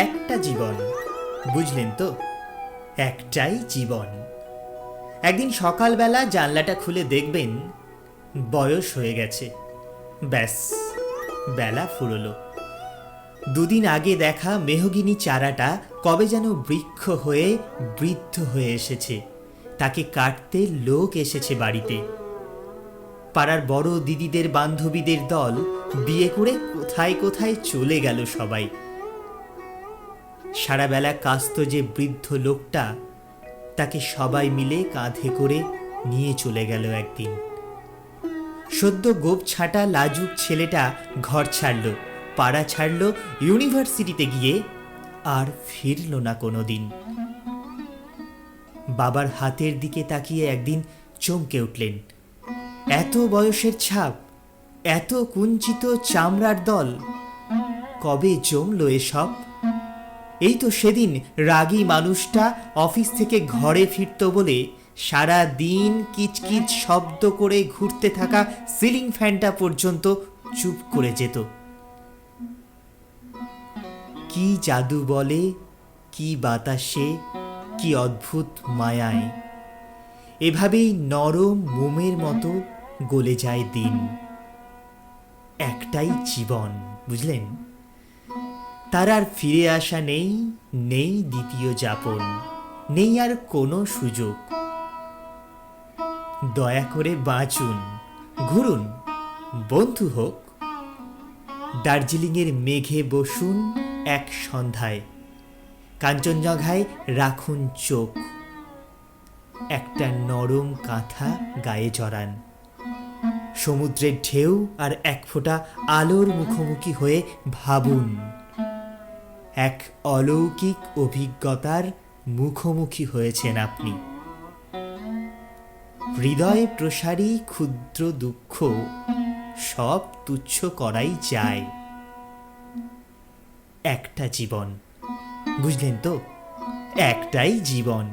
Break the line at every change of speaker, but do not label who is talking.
একটা জীবন, বুঝলেন তো? একটাই জীবন। একদিন সকালবেলা জানলাটা খুলে দেখবেন বয়স হয়ে গেছে। ব্যাস, বেলা ফুরলো। দুদিন আগে দেখা মেহগিনি চারাটা কবে যেন বৃক্ষ হয়ে বৃদ্ধ হয়ে এসেছে। তাকে কাটতে লোক এসেছে বাড়িতে। পাড়ার বড় দিদিদের বান্ধবীদের দল বিয়ে করে কোথায় কোথায় চলে গেল সবাই। সারাবেলা কাস্ত যে বৃদ্ধ লোকটা, তাকে সবাই মিলে কাঁধে করে নিয়ে চলে গেল একদিন। সদ্য গোপ ছাটা লাজুক ছেলেটা ঘর ছাড়ল, পাড়া ছাড়ল, ইউনিভার্সিটিতে গিয়ে আর ফিরল না কোনোদিন। বাবার হাতের দিকে তাকিয়ে একদিন চমকে উঠলেন। এত বয়সের ছাপ, এত কুঞ্চিত চামড়ার দল, কবে জমলো এসব? এই তো সেদিন রাগী মানুষটা অফিস থেকে ঘরে ফিরত বলে সারা দিন কিচকিচ শব্দ করে ঘুরতে থাকা সিলিং ফ্যানটা পর্যন্ত চুপ করে যেত। কি জাদু বলে, কি বাতাসে, কি অদ্ভুত মায়ায় এভাবেই নরম মোমের মতো গলে যায় দিন। একটাই জীবন, বুঝলেন? তার আর ফিরে আসা নেই, নেই দ্বিতীয় যাপন, নেই আর কোনো সুযোগ। দয়া করে বাঁচুন, ঘুরুন, বন্ধু হোক। দার্জিলিংয়ের মেঘে বসুন এক সন্ধ্যায়, কাঞ্চনজঙ্ঘায় রাখুন চোখ, একটা নরম কাঁথা গায়ে জড়ান। সমুদ্রের ঢেউ আর এক ফোঁটা আলোর মুখোমুখি হয়ে ভাবুন, এক অলৌকিক অভিজ্ঞতার মুখোমুখি হয়েছেন আপনি। হৃদয়ে প্রসারী ক্ষুদ্র দুঃখ সব তুচ্ছ করাই যায়। একটা জীবন, বুঝলেন তো? একটাই জীবন।